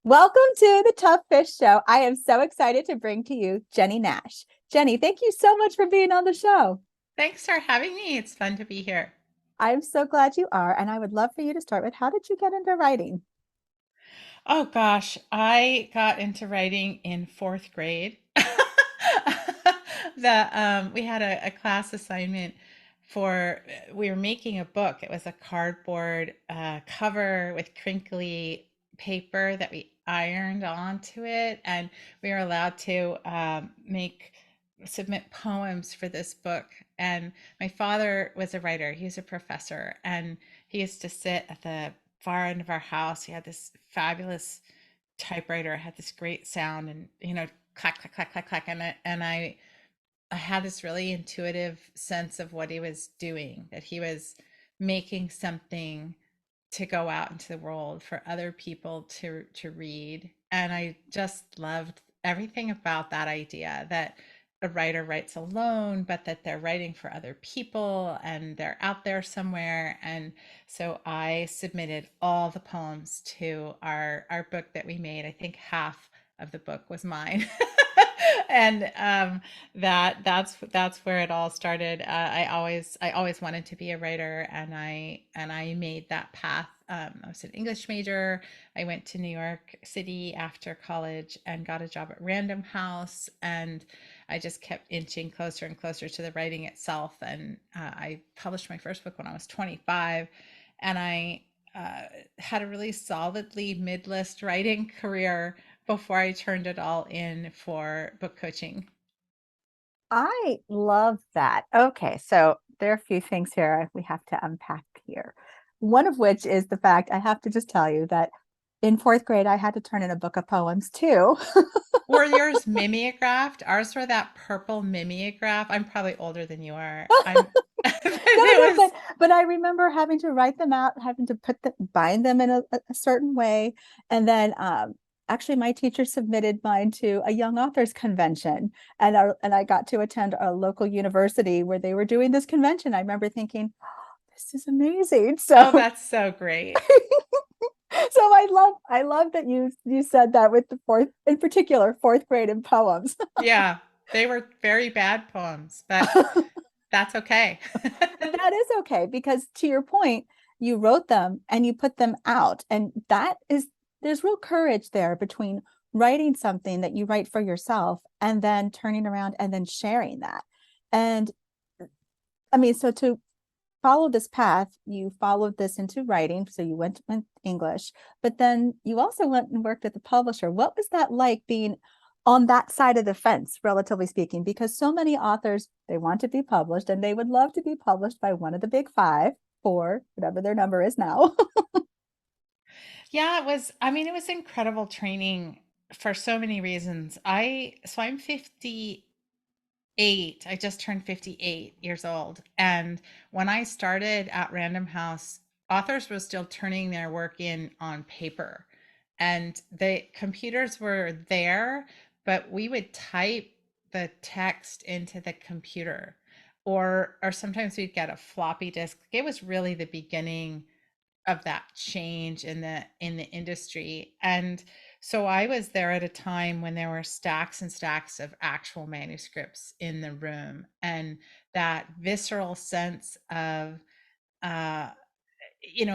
Welcome to the Tough Fish Show. I am so excited to bring to you Jennie Nash. Jennie, thank you so much for being on the show. Thanks for having me. It's fun to be here. I'm so glad you are. And I would love for you to start with how did you get into writing? Oh gosh, I got into writing in fourth grade. We had a class assignment for we were making a book. It was a cardboard cover with crinkly paper that we ironed onto it, and we were allowed to make submit poems for this book. And my father was a writer. He was a professor, and he used to sit at the far end of our house. He had this fabulous typewriter. It had this great sound, and clack clack clack clack clack. And I had this really intuitive sense of what he was doing. That he was making something to go out into the world for other people to read. And I just loved everything about that idea that a writer writes alone, but that they're writing for other people and they're out there somewhere. And so I submitted all the poems to our book that we made. I think half of the book was mine. And that's where it all started. I always wanted to be a writer, and I made that path. I was an English major. I went to New York City after college and got a job at Random House, and I just kept inching closer and closer to the writing itself. And I published my first book when I was 25, and I had a really solidly mid-list writing career before I turned it all in for book coaching. I love that. Okay, so there are a few things here we have to unpack here. One of which is the fact I have to just tell you that in fourth grade, I had to turn in a book of poems too. Were yours mimeographed? Ours were that purple mimeograph. I'm probably older than you are. But No, no, it was, but I remember having to write them out, having to bind them in a certain way, and then actually my teacher submitted mine to a young authors convention, and I got to attend a local university where they were doing this convention. I remember thinking, oh, this is amazing. oh, So that's so great. so I love that you said that with the fourth, in particular, fourth grade in poems. Yeah, they were very bad poems, but that's okay. That is okay because to your point, you wrote them and you put them out. And there's real courage there between writing something that you write for yourself and then turning around and then sharing that. And I mean, so to follow this path, you followed this into writing. So you went English, but then you also went and worked at the publisher. What was that like being on that side of the fence, relatively speaking? Because so many authors, they want to be published and they would love to be published by one of the big five, four, whatever their number is now. Yeah, it was incredible training for so many reasons. I'm 58. I just turned 58 years old. And when I started at Random House, authors were still turning their work in on paper. And the computers were there, but we would type the text into the computer. Or sometimes we'd get a floppy disk. It was really the beginning of that change in the industry. And so I was there at a time when there were stacks and stacks of actual manuscripts in the room, and that visceral sense of uh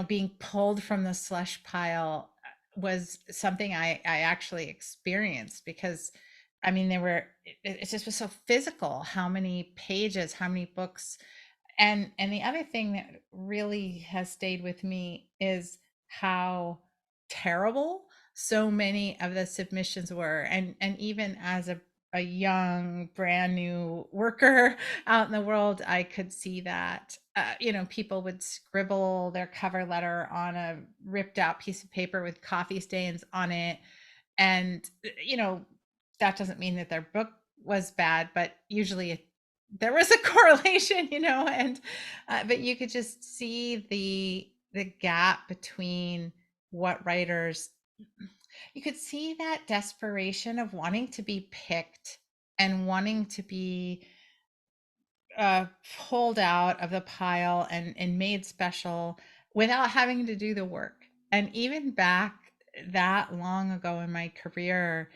being pulled from the slush pile was something I actually experienced. Because there were it just was so physical, how many pages, how many books. And the other thing that really has stayed with me is how terrible so many of the submissions were. And even as a young brand new worker out in the world, I could see that people would scribble their cover letter on a ripped out piece of paper with coffee stains on it. And that doesn't mean that their book was bad, but usually there was a correlation, and but you could just see the gap between what writers you could see that desperation of wanting to be picked and wanting to be pulled out of the pile and made special without having to do the work. And even back that long ago in my career,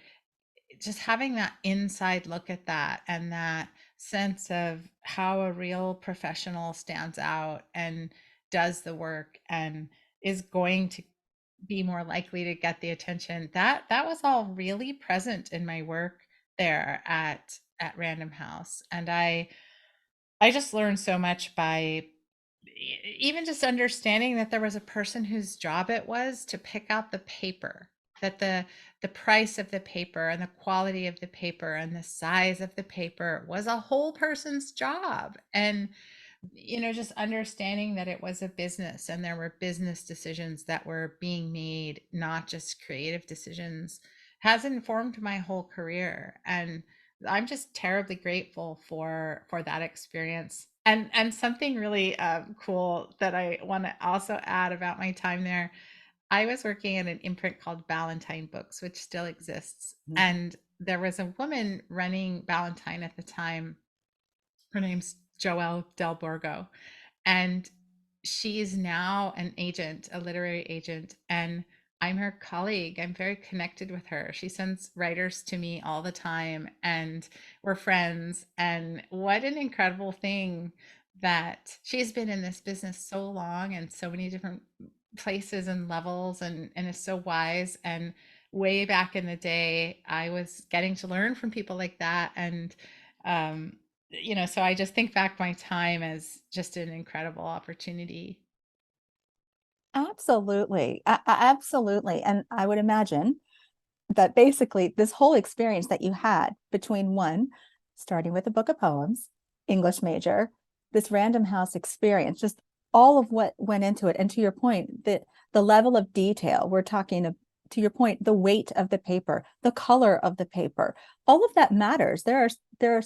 just having that inside look at that and that sense of how a real professional stands out and does the work and is going to be more likely to get the attention, that was all really present in my work there at Random House. And I just learned so much by even just understanding that there was a person whose job it was to pick out the paper, that the price of the paper and the quality of the paper and the size of the paper was a whole person's job. And just understanding that it was a business and there were business decisions that were being made, not just creative decisions, has informed my whole career. And I'm just terribly grateful for that experience. And something really cool that I want to also add about my time there. I was working at an imprint called Ballantine Books, which still exists. Mhm. And there was a woman running Ballantine at the time. Her name's Joelle Del Borgo, and she is now an agent, a literary agent, and I'm her colleague. I'm very connected with her. She sends writers to me all the time, and we're friends. And what an incredible thing that she's been in this business so long and so many different places and levels, and is so wise. And way back in the day, I was getting to learn from people like that. And um so I just think back my time as just an incredible opportunity. Absolutely. Absolutely. And I would imagine that basically this whole experience that you had between one, starting with a book of poems, English major, this Random House experience, just all of what went into it. And to your point, the level of detail, we're talking of, to your point, the weight of the paper, the color of the paper, all of that matters. There are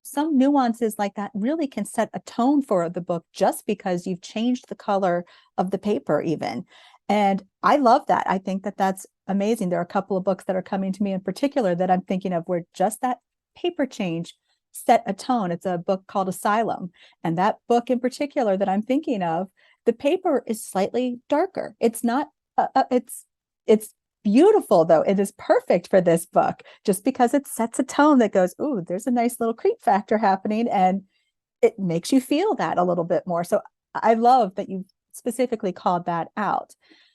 some nuances like that really can set a tone for the book just because you've changed the color of the paper even. And I love that. I think that that's amazing. There are a couple of books that are coming to me in particular that I'm thinking of where just that paper change set a tone. It's a book called Asylum. And that book in particular that I'm thinking of, the paper is slightly darker. It's not it's beautiful though. It is perfect for this book just because it sets a tone that goes, ooh, there's a nice little creep factor happening, and it makes you feel that a little bit more. So I love that you specifically called that out.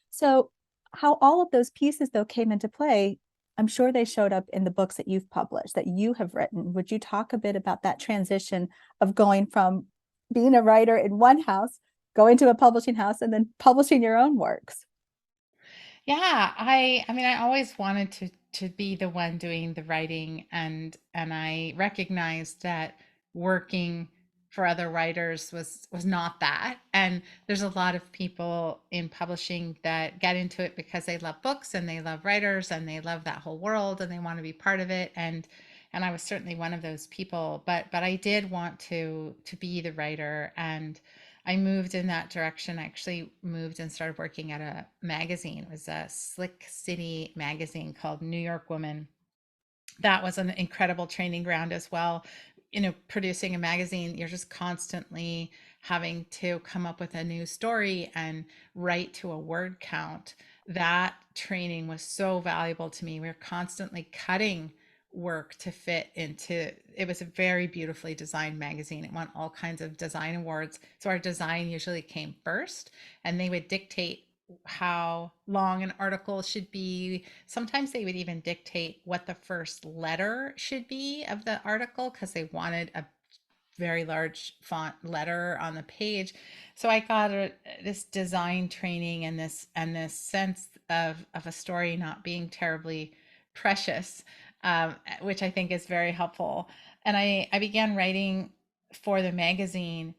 So how all of those pieces though came into play, I'm sure they showed up in the books that you've published, that you have written. Would you talk a bit about that transition of going from being a writer in one house, going to a publishing house, and then publishing your own works? Yeah, I mean I always wanted to be the one doing the writing, and I recognized that working for other writers was not that. And there's a lot of people in publishing that get into it because they love books and they love writers and they love that whole world and they want to be part of it. And I was certainly one of those people, but I did want to be the writer, and I moved in that direction. I actually moved and started working at a magazine. It was a Slick City magazine called New York Woman. That was an incredible training ground as well. Producing a magazine, you're just constantly having to come up with a new story and write to a word count. That training was so valuable to me. We were constantly cutting work to fit into it. Was a very beautifully designed magazine. It won all kinds of design awards. So our design usually came first, and they would dictate how long an article should be. Sometimes they would even dictate what the first letter should be of the article because they wanted a very large font letter on the page. So I got this design training and this sense of a story not being terribly precious, which I think is very helpful. And I began writing for the magazine.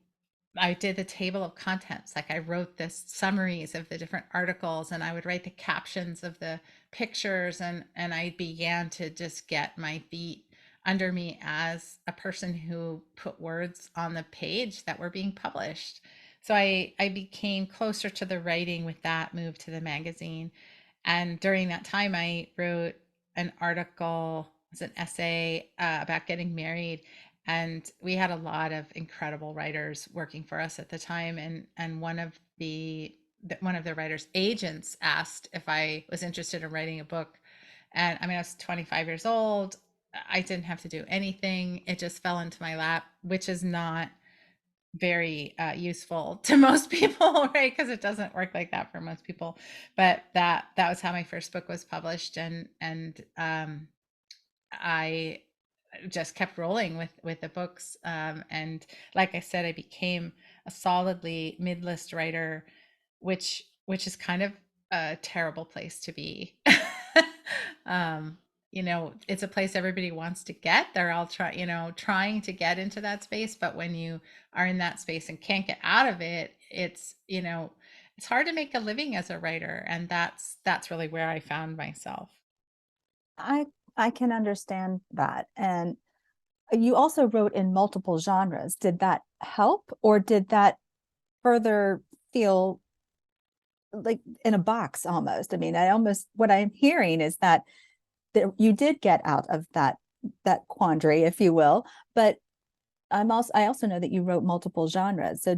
I did the table of contents. Like I wrote the summaries of the different articles, and I would write the captions of the pictures, and I began to just get my feet under me as a person who put words on the page that were being published. So I became closer to the writing with that move to the magazine. And during that time I wrote an article, it was an essay about getting married, and we had a lot of incredible writers working for us at the time. And one of the one of the writer's agents asked if I was interested in writing a book. And I mean, I was 25 years old. I didn't have to do anything. It just fell into my lap, which is not very useful to most people, right? Because it doesn't work like that for most people. But that was how my first book was published, and I just kept rolling with the books. And like I said, I became a solidly mid-list writer, which is kind of a terrible place to be. um, it's a place everybody wants to get. They're all trying to get into that space, but when you are in that space and can't get out of it, it's hard to make a living as a writer, and that's really where I found myself. I I can understand that. And you also wrote in multiple genres. Did that help, or did that further feel like in a box almost? I mean, I almost what I'm hearing is that you did get out of that quandary, if you will. But I also know that you wrote multiple genres. So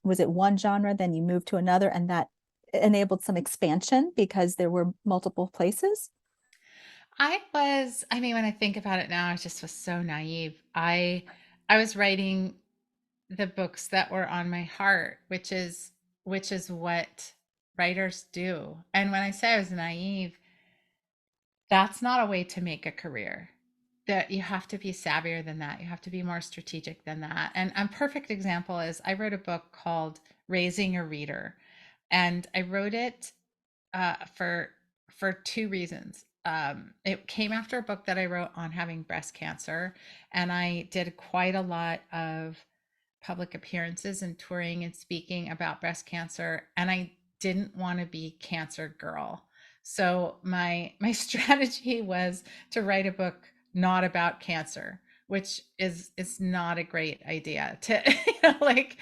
was it one genre, then you moved to another, and that enabled some expansion because there were multiple places? I mean, when I think about it now, I just was so naive. I was writing the books that were on my heart, which is what writers do. And when I say I was naive, that's not a way to make a career. That you have to be savvier than that. You have to be more strategic than that. And a perfect example is I wrote a book called Raising a Reader, and I wrote it for two reasons. It came after a book that I wrote on having breast cancer, and I did quite a lot of public appearances and touring and speaking about breast cancer, and I didn't want to be cancer girl. So my strategy was to write a book not about cancer, which is not a great idea to like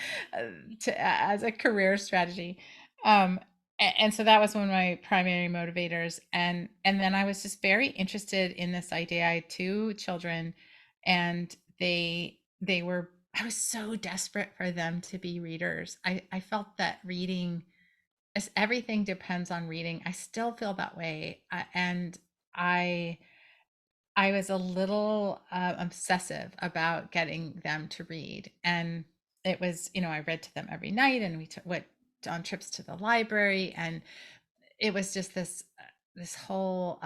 to as a career strategy. Um and so that was one of my primary motivators, and then I was just very interested in this idea. I had two children, and they were I was so desperate for them to be readers. I felt that reading, as everything depends on reading. I still feel that way. And I I was a little obsessive about getting them to read. And it was, I read to them every night, and went on trips to the library, and it was just this whole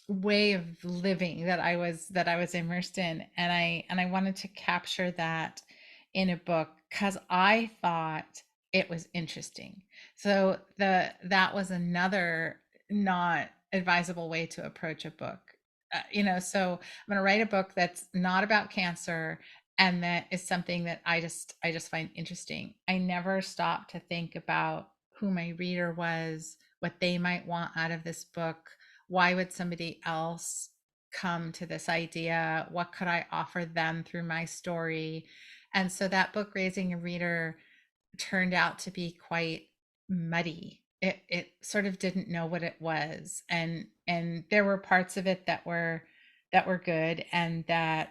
way of living that I was immersed in, and I wanted to capture that in a book because I thought it was interesting. So that was another not advisable way to approach a book. So I'm going to write a book that's not about cancer, and that is something that I just find interesting. I never stopped to think about who my reader was, what they might want out of this book. Why would somebody else come to this idea? What could I offer them through my story? And so that book, Raising a Reader, turned out to be quite muddy. It sort of didn't know what it was, and there were parts of it that were good, and that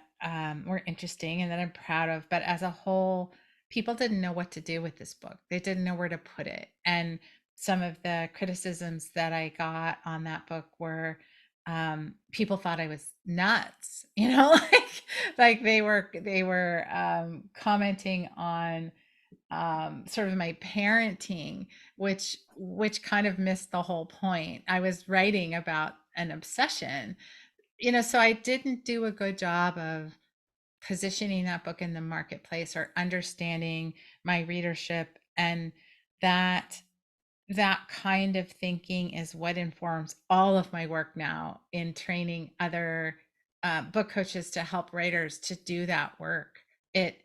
were interesting, and that I'm proud of. But as a whole, people didn't know what to do with this book. They didn't know where to put it, and some of the criticisms that I got on that book were, people thought I was nuts, like they were commenting on sort of my parenting, which kind of missed the whole point. I was writing about an obsession, so I didn't do a good job of positioning that book in the marketplace or understanding my readership. And that that kind of thinking is what informs all of my work now in training other book coaches to help writers to do that work. It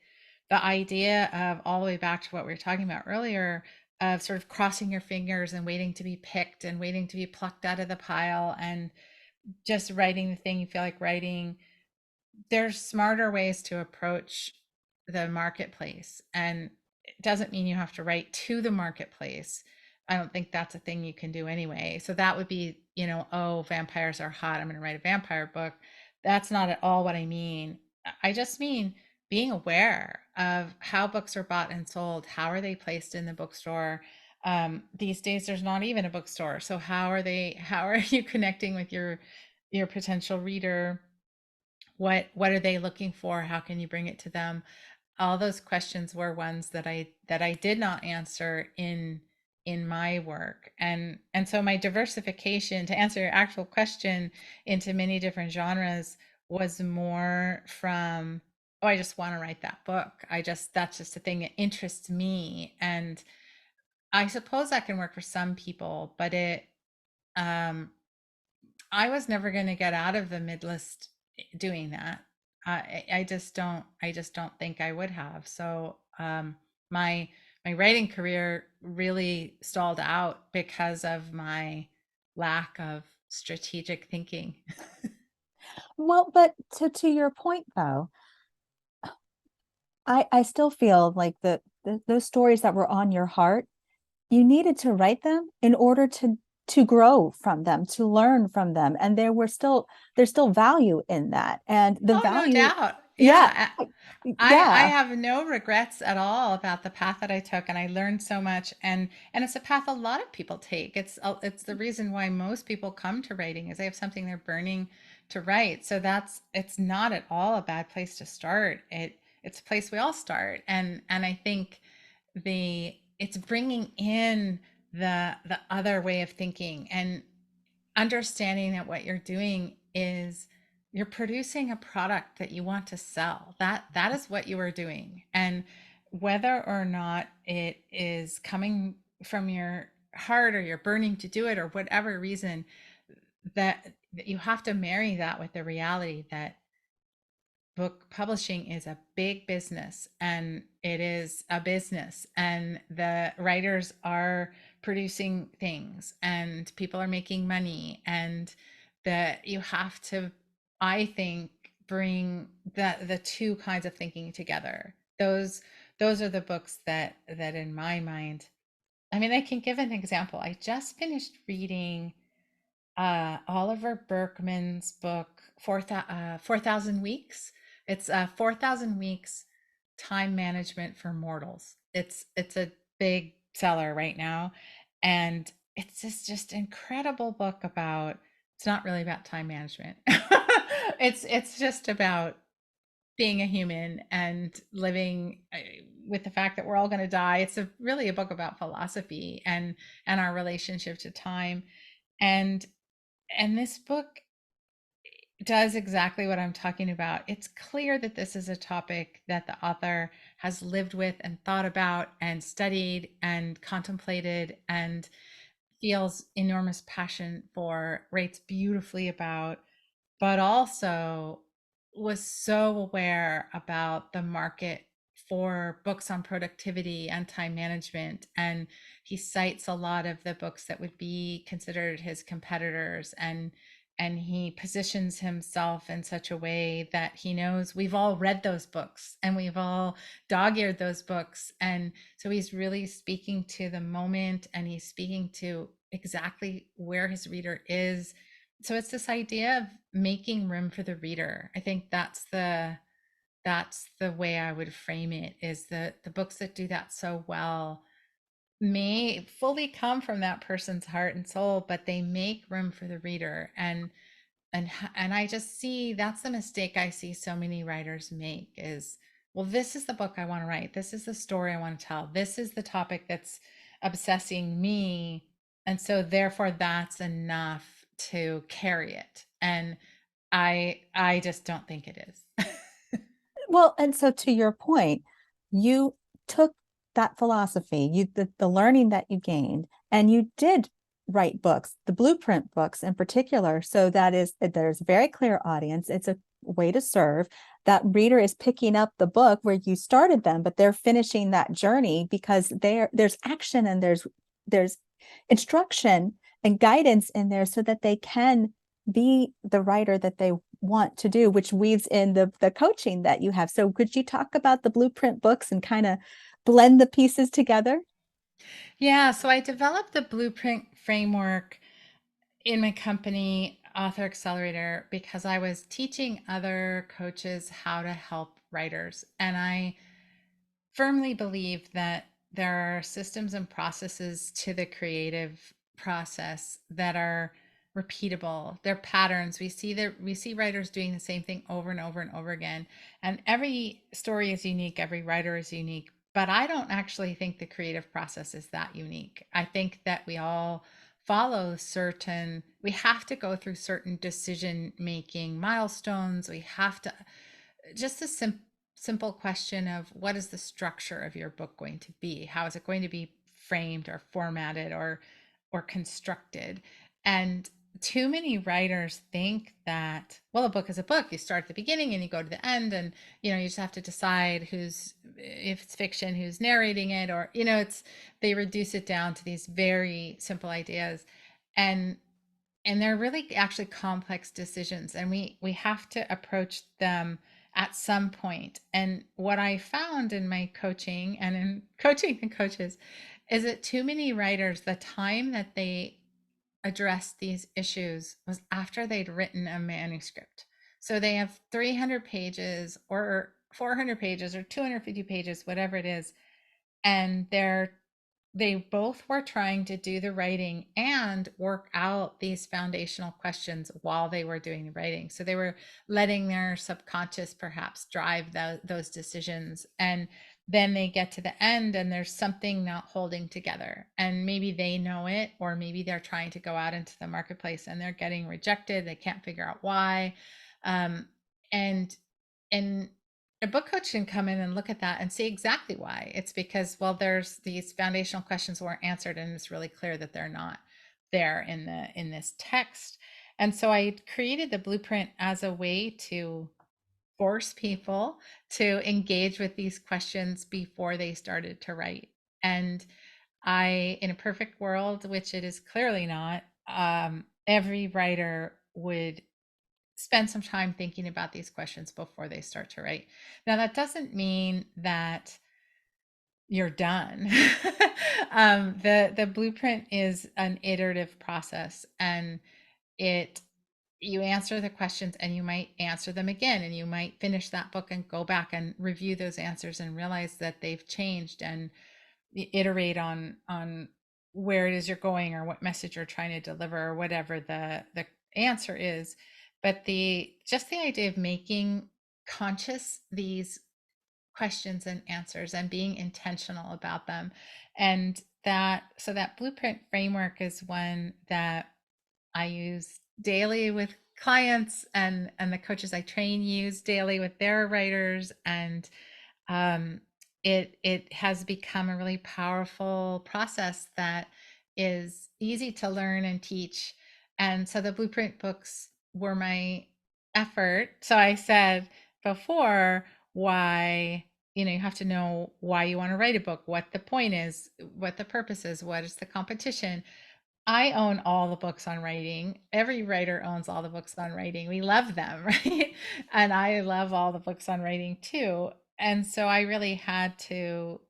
The idea of, all the way back to what we were talking about earlier, of sort of crossing your fingers and waiting to be picked and waiting to be plucked out of the pile, and just writing the thing you feel like writing. There's smarter ways to approach the marketplace, and it doesn't mean you have to write to the marketplace. I don't think that's a thing you can do anyway. So that would be, oh, vampires are hot, I'm going to write a vampire book. That's not at all what I mean. I just mean being aware of how books are bought and sold. How are they placed in the bookstore? These days there's not even a bookstore. So how are you connecting with your potential reader? What are they looking for? How can you bring it to them? All those questions were ones that I did not answer in my work. And so my diversification, to answer your actual question, into many different genres was more from, oh, I just want to write that book. I just That's just a thing that interests me. And I suppose that can work for some people, but it um I was never going to get out of the mid list doing that. I just don't think I would have. So my my writing career really stalled out because of my lack of strategic thinking. Well, but to your point though, I still feel like those stories that were on your heart, you needed to write them in order to grow from them, to learn from them, and there's still value in that, and the Oh, no value. doubt. Yeah, Yeah. I yeah. have no regrets at all about the path that I took, and I learned so much. And it's a path a lot of people take. It's the reason why most people come to writing, is they have something they're burning to write. So it's not at all a bad place to start. It's a place we all start. And I think it's bringing in the other way of thinking, and understanding that what you're doing is you're producing a product that you want to sell. That is what you are doing. And whether or not it is coming from your heart, or you're burning to do it, or whatever reason, that you have to marry that with the reality that book publishing is a big business, and it is a business, and the writers are producing things, and people are making money, and that you have to, I think, bring the two kinds of thinking together. Those are the books that in my mind, I mean, I can give an example. I just finished reading Oliver Berkman's book, 4,000 Weeks. It's 4,000 Weeks Time Management for Mortals. It's a big seller right now. And it's just incredible book about, it's not really about time management. It's just about being a human and living with the fact that we're all going to die. It's really a book about philosophy and our relationship to time. And and this book does exactly what I'm talking about. It's clear that this is a topic that the author has lived with and thought about and studied and contemplated and feels enormous passion for, writes beautifully about, but also was so aware about the market for books on productivity and time management. And he cites a lot of the books that would be considered his competitors, and he positions himself in such a way that he knows we've all read those books and we've all dog-eared those books. And so he's really speaking to the moment, and he's speaking to exactly where his reader is. So it's this idea of making room for the reader. I think that's the way I would frame it, is that the books that do that so well may fully come from that person's heart and soul, but they make room for the reader. And I just see that's the mistake I see so many writers make is, well, this is the book I want to write. This is the story I want to tell. This is the topic that's obsessing me. And so therefore that's enough to carry it. And I just don't think it is. Well, and so to your point, you took that philosophy, the learning that you gained, and you did write books, the blueprint books in particular. So there's a very clear audience. It's a way to serve. That reader is picking up the book where you started them, but they're finishing that journey because there's action and there's instruction and guidance in there so that they can be the writer that they want to do, which weaves in the coaching that you have. So could you talk about the blueprint books and kind of blend the pieces together? Yeah, so I developed the blueprint framework in my company, Author Accelerator, because I was teaching other coaches how to help writers. And I firmly believe that there are systems and processes to the creative process that are repeatable. They're patterns. We see writers doing the same thing over and over and over again. And every story is unique, every writer is unique. But I don't actually think the creative process is that unique. I think that we all we have to go through certain decision making milestones. We have to just a simple question of what is the structure of your book going to be? How is it going to be framed or formatted or constructed? And too many writers think that, well, a book is a book. You start at the beginning and you go to the end, and you just have to decide who's, if it's fiction, who's narrating it, or it's, they reduce it down to these very simple ideas. And they're really actually complex decisions, and we have to approach them at some point. And what I found in my coaching and in coaching the coaches is that too many writers, the time that they addressed these issues was after they'd written a manuscript. So they have 300 pages or 400 pages or 250 pages, whatever it is, and they both were trying to do the writing and work out these foundational questions while they were doing the writing. So they were letting their subconscious perhaps drive those decisions. And then they get to the end and there's something not holding together. And maybe they know it, or maybe they're trying to go out into the marketplace and they're getting rejected. They can't figure out why. Um, and and a book coach can come in and look at that and see exactly why. It's because, well, there's these foundational questions weren't answered, and it's really clear that they're not there in this text. And so I created the blueprint as a way to force people to engage with these questions before they started to write. And in a perfect world, which it is clearly not, every writer would spend some time thinking about these questions before they start to write. Now, that doesn't mean that you're done. The blueprint is an iterative process, and it you answer the questions and you might answer them again, and you might finish that book and go back and review those answers and realize that they've changed, and iterate on where it is you're going or what message you're trying to deliver or whatever the answer is. But the idea of making conscious these questions and answers and being intentional about them, and that blueprint framework is one that I use daily with clients, and the coaches I train use daily with their writers. And um, it has become a really powerful process that is easy to learn and teach. And so the blueprint books were my effort. So I said before, why, you have to know why you want to write a book, what the point is, what the purpose is, what is the competition. I own all the books on writing. Every writer owns all the books on writing. We love them, right? And I love all the books on writing too. And so I really had to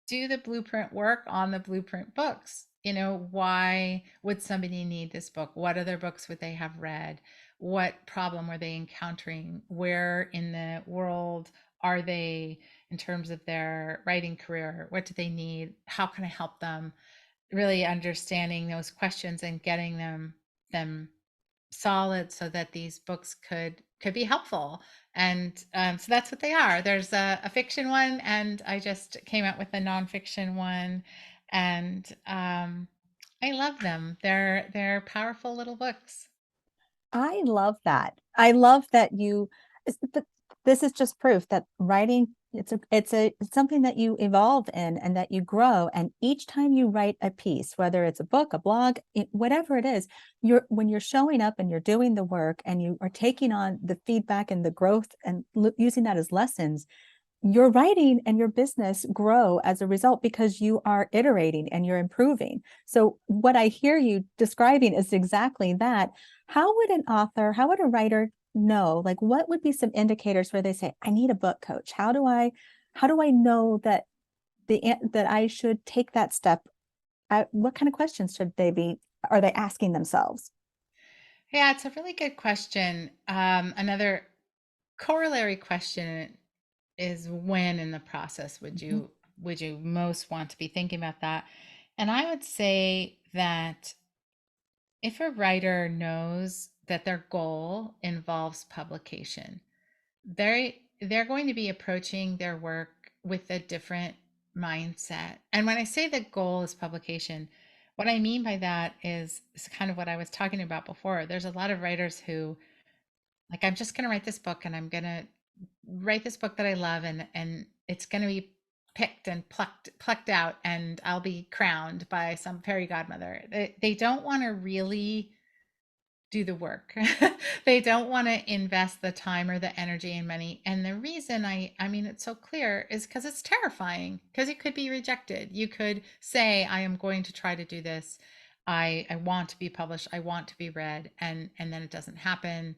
do the blueprint work on the blueprint books. Why would somebody need this book? What other books would they have read? What problem were they encountering? Where in the world are they in terms of their writing career? What do they need? How can I help them? Really understanding those questions and getting them solid so that these books could be helpful. And so that's what they are. There's a fiction one, and I just came out with a nonfiction one, and I love them. They're powerful little books. I love that. I love that but this is just proof that writing, it's something that you evolve in and that you grow. And each time you write a piece, whether it's a book, a blog, whatever it is, when you're showing up and you're doing the work and you are taking on the feedback and the growth and using that as lessons, your writing and your business grow as a result because you are iterating and you're improving. So what I hear you describing is exactly that. How would a writer know, like what would be some indicators where they say, I need a book coach? How do I know that that I should take that step? What kind of questions are they asking themselves? Yeah, it's a really good question. Another corollary question is, when in the process would Mhm. you would you most want to be thinking about that? And I would say that if a writer knows that their goal involves publication, they're going to be approaching their work with a different mindset. And when I say the goal is publication, what I mean by that is kind of what I was talking about before. There's a lot of writers who like, I'm just going to write this book, and I'm going to write this book that I love, and it's going to be picked and plucked out, and I'll be crowned by some fairy godmother. They don't want to really do the work. They don't want to invest the time or the energy and money. And the reason I mean it's so clear is because it's terrifying, because it could be rejected. You could say, I am going to try to do this. I want to be published. I want to be read, and then it doesn't happen.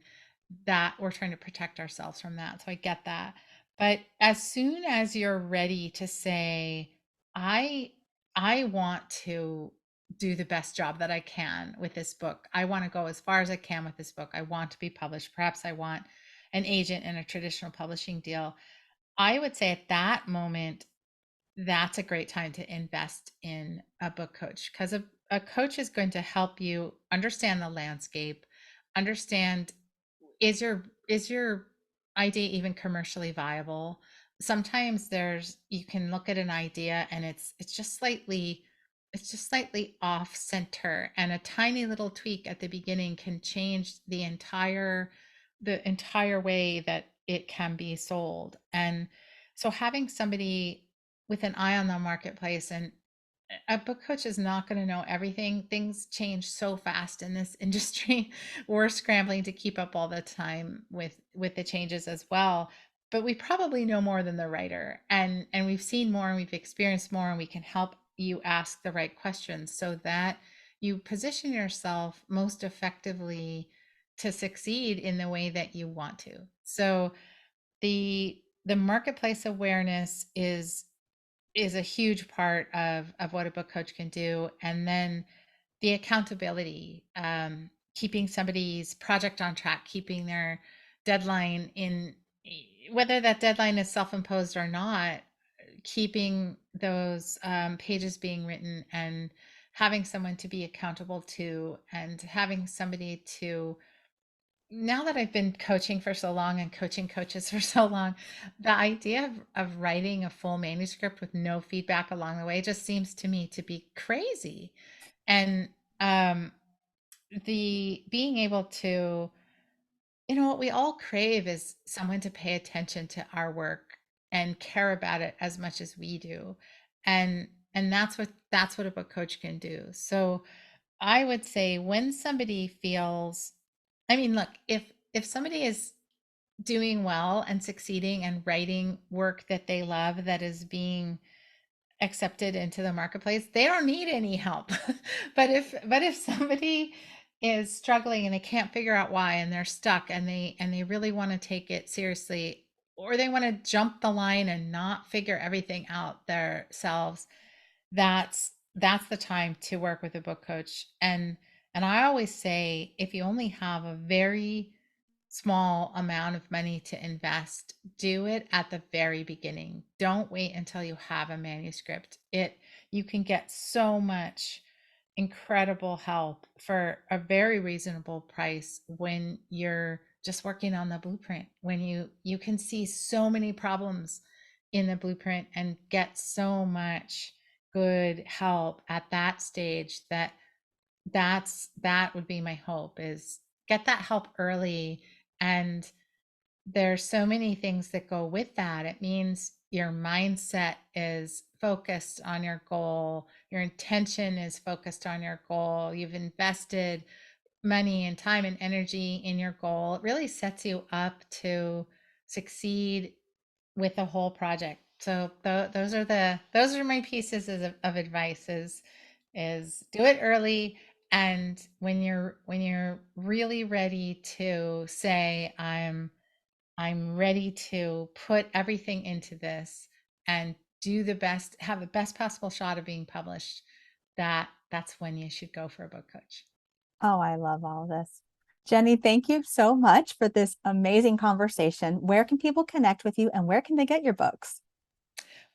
That we're trying to protect ourselves from that. So I get that. But as soon as you're ready to say, I I want to do the best job that I can with this book. I want to go as far as I can with this book. I want to be published. Perhaps I want an agent in a traditional publishing deal. I would say at that moment, that's a great time to invest in a book coach, because a coach is going to help you understand the landscape, understand, is your idea even commercially viable? Sometimes there's you can look at an idea and it's just slightly off center, and a tiny little tweak at the beginning can change the entire way that it can be sold. And so having somebody with an eye on the marketplace, and a book coach is not going to know everything. Things change so fast in this industry. We're scrambling to keep up all the time with the changes as well. But we probably know more than the writer, and we've seen more, and we've experienced more, and we can help you ask the right questions so that you position yourself most effectively to succeed in the way that you want to. So the marketplace awareness is a huge part of what a book coach can do. And then the accountability, keeping somebody's project on track, keeping their deadline in, whether that deadline is self-imposed or not, keeping those pages being written, and having someone to be accountable to, and having somebody to, now that I've been coaching for so long and coaching coaches for so long, the idea of writing a full manuscript with no feedback along the way just seems to me to be crazy. And um, the being able to, what we all crave is someone to pay attention to our work and care about it as much as we do. And that's what a book coach can do. So I would say when somebody feels, I mean, look, if somebody is doing well and succeeding and writing work that they love that is being accepted into the marketplace, they don't need any help. But if somebody is struggling and they can't figure out why, and they're stuck, and they really want to take it seriously, or they want to jump the line and not figure everything out themselves, that's the time to work with a book coach. And I always say, if you only have a very small amount of money to invest, do it at the very beginning. Don't wait until you have a manuscript. You can get so much incredible help for a very reasonable price when you're just working on the blueprint, when you can see so many problems in the blueprint and get so much good help at that stage. That would be my hope, is get that help early. And there's so many things that go with that. It means your mindset is focused on your goal, your intention is focused on your goal, you've invested money and time and energy in your goal. It really sets you up to succeed with the whole project. So those are my pieces of advice, is do it early. And when you're really ready to say, I'm ready to put everything into this and have the best possible shot of being published, that's when you should go for a book coach. Oh, I love all this. Jennie, thank you so much for this amazing conversation. Where can people connect with you, and where can they get your books?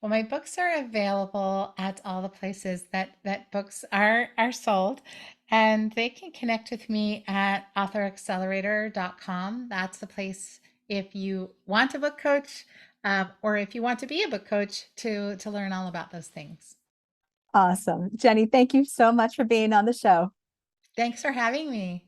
Well, my books are available at all the places that books are sold, and they can connect with me at authoraccelerator.com. That's the place if you want a book coach, or if you want to be a book coach to learn all about those things. Awesome. Jenny, thank you so much for being on the show. Thanks for having me.